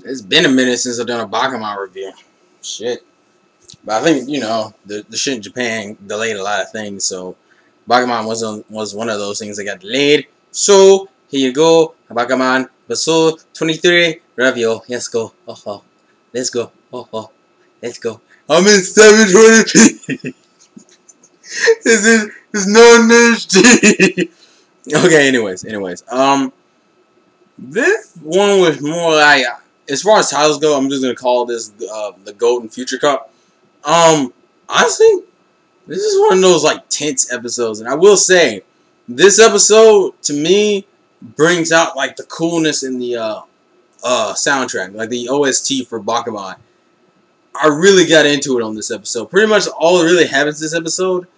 It's been a minute since I've done a Bakuman review. Shit. But I think, the shit in Japan delayed a lot of things, so Bakuman was one of those things that got delayed. So, here you go, Bakuman, Baso 23, review. Let's go. Oh. Let's go. Oh. Let's go. I'm in 720p. It's non-HD. Okay, anyways. This one was more like, as far as titles go, I'm just gonna call this the Golden Future Cup. Honestly, this is one of those like tense episodes, and I will say, this episode to me brings out like the coolness in the soundtrack, like the OST for Bakuman. I really got into it on this episode. Pretty much all that really happens this episode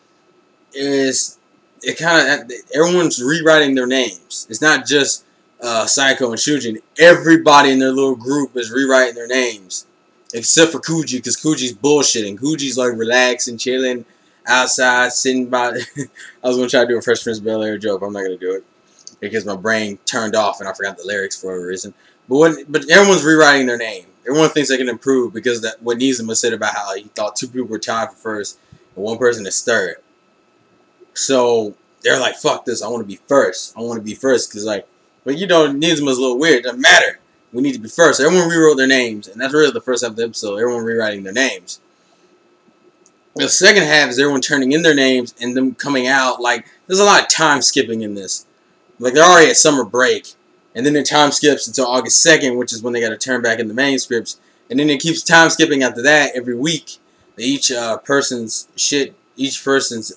is everyone's rewriting their names. It's not just Saiko and Shujin. Everybody in their little group is rewriting their names. Except for Kuji, because Kuji's bullshitting. Kuji's like relaxing, chilling, outside, sitting by... I was going to try to do a Fresh Prince of Bel-Air joke, but I'm not going to do it. Because my brain turned off and I forgot the lyrics for a reason. But everyone's rewriting their name. Everyone thinks they can improve because what Nizuma said about how he thought 2 people were tied for first and 1 person is third. So they're like, fuck this, I want to be first. I want to be first because Nizuma's a little weird. It doesn't matter. We need to be first. Everyone rewrote their names, and that's really the first half of the episode. Everyone rewriting their names. The second half is everyone turning in their names and them coming out. Like, there's a lot of time skipping in this. Like, they're already at summer break, and then the time skips until August 2nd, which is when they got to turn back in the manuscripts. And then it keeps time skipping after that every week. Each person's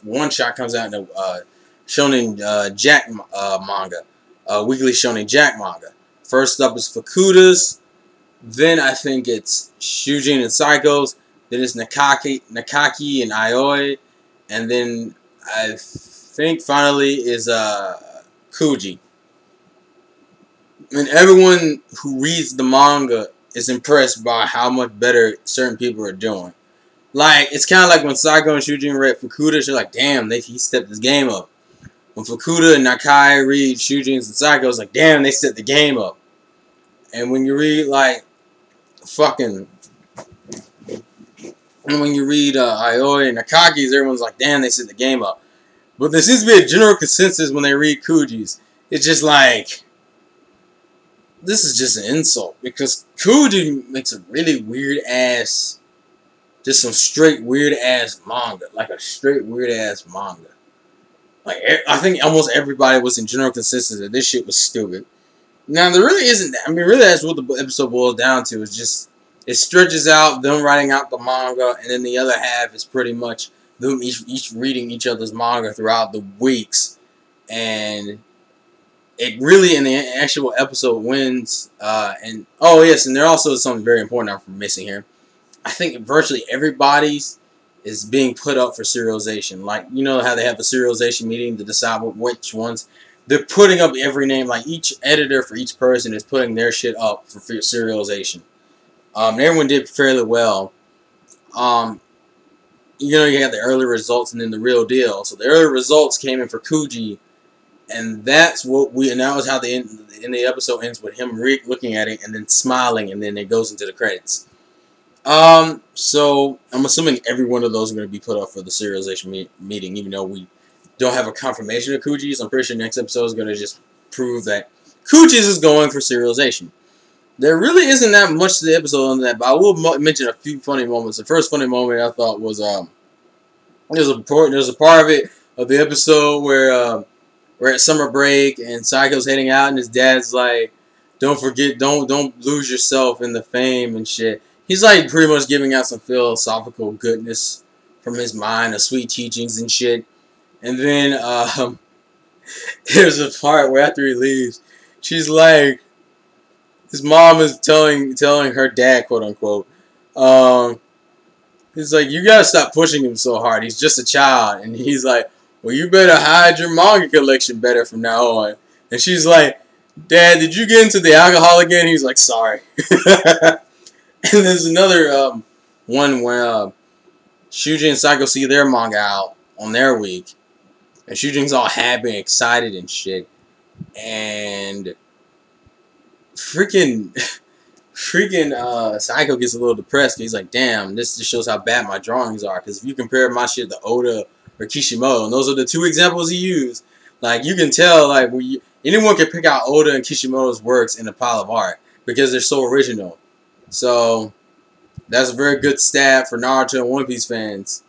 one shot comes out in a Shonen Jack manga, weekly Shonen Jack manga. First up is Fukuda's, then I think it's Shujin and Saiko's, then it's Nakaki and Aioi, and then I think finally is Kuji. And everyone who reads the manga is impressed by how much better certain people are doing. Like, it's kind of like when Saiko and Shujin read Fukuda, they're like, damn, he stepped his game up. When Fukuda and Nakai read Shujin's and Saiko's, like, damn, they stepped the game up. And when you read, like, and when you read Aioi and Nakaki's, everyone's like, damn, they stepped the game up. But there seems to be a general consensus when they read Kuji's. It's just like, this is just an insult. Because Kuji makes a really weird-ass... just some straight weird-ass manga. Like a straight weird-ass manga. Like, I think almost everybody was in general consensus that this shit was stupid. Now, there really isn't... I mean, really that's what the episode boils down to. It's just... it stretches out them writing out the manga, and then the other half is pretty much them each reading each other's manga throughout the weeks. And it really, in the actual episode, wins. And oh, yes, and there also is something very important I'm missing here. I think virtually everybody's is being put up for serialization. Like, you know how they have the serialization meeting to decide which ones? They're putting up every name. Like, each editor for each person is putting their shit up for serialization. And everyone did fairly well. You had the early results and then the real deal. So the early results came in for Kuji. And that's what and that was how the episode ends with him looking at it and then smiling, and then it goes into the credits. So I'm assuming every one of those are going to be put up for the serialization meeting, even though we don't have a confirmation of Kuji's. I'm pretty sure next episode is going to just prove that Kuji's is going for serialization. There really isn't that much to the episode on that, but I will mention a few funny moments. The first funny moment I thought was there's a part of the episode where we're at summer break and Saiko's heading out and his dad's like, don't lose yourself in the fame and shit. He's like pretty much giving out some philosophical goodness from his mind, of sweet teachings and shit. And then there's a part where after he leaves, she's like, his mom is telling her dad, quote unquote, he's like, you gotta stop pushing him so hard. He's just a child. And he's like, well, you better hide your manga collection better from now on. And she's like, Dad, did you get into the alcohol again? He's like, sorry. And there's another one where Shuji and Saiko see their manga out on their week. And Shuji's all happy and excited and shit. And freaking freaking Psycho gets a little depressed. He's like, damn, this just shows how bad my drawings are. Because if you compare my shit to Oda or Kishimoto, and those are the two examples he used, like, you can tell, like, anyone can pick out Oda and Kishimoto's works in a pile of art because they're so original. So, that's a very good stat for Naruto and One Piece fans.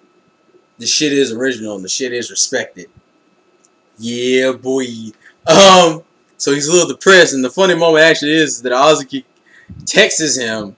The shit is original and the shit is respected. Yeah, boy. So he's a little depressed, and the funny moment actually is that Azuki texts him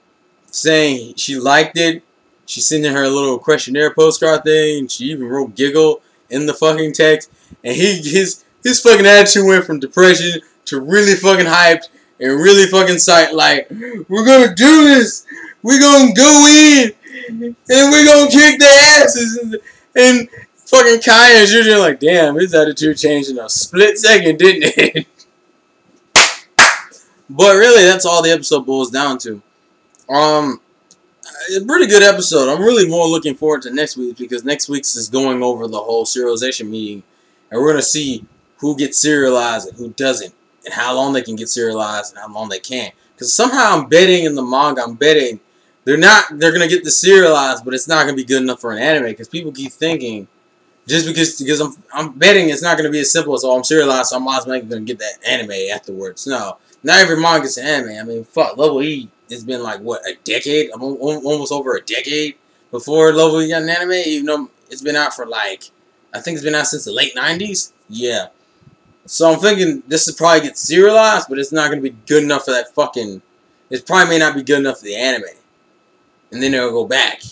saying she liked it. She's sending her a little questionnaire postcard thing. She even wrote giggle in the fucking text. And his fucking attitude went from depression to really fucking hyped and really fucking psyched. Like, we're gonna do this. We're gonna go in and we're gonna kick their asses. And fucking Kai and Juju like, damn, his attitude changed in a split second, didn't it? But really, that's all the episode boils down to. A pretty good episode. I'm really more looking forward to next week because next week's is going over the whole serialization meeting, and we're gonna see who gets serialized and who doesn't, and how long they can get serialized and how long they can't. Because somehow I'm betting in the manga, I'm betting they're gonna get the serialized, but it's not gonna be good enough for an anime because people keep thinking just because I'm betting it's not gonna be as simple as, oh, I'm serialized, so I'm automatically gonna get that anime afterwards. No. Not every manga gets an anime. I mean, fuck, Level E has been like, what, a decade? Almost over a decade before Level E got an anime, even though it's been out for like, I think it's been out since the late 90s? Yeah. So I'm thinking this will probably get serialized, but it's not going to be good enough for that fucking, it probably may not be good enough for the anime. And then they'll go back.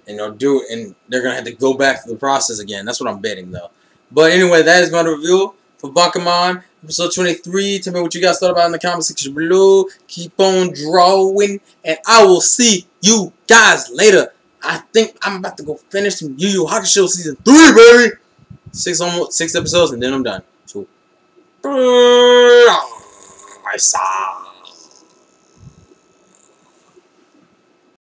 And they'll do it, and they're going to have to go back to the process again. That's what I'm betting, though. But anyway, that is my review for Bakuman, episode 23. Tell me what you guys thought about in the comment section below. Keep on drawing, and I will see you guys later. I think I'm about to go finish some Yu Yu Hakusho season 3, baby. 6 episodes, and then I'm done. So, I saw.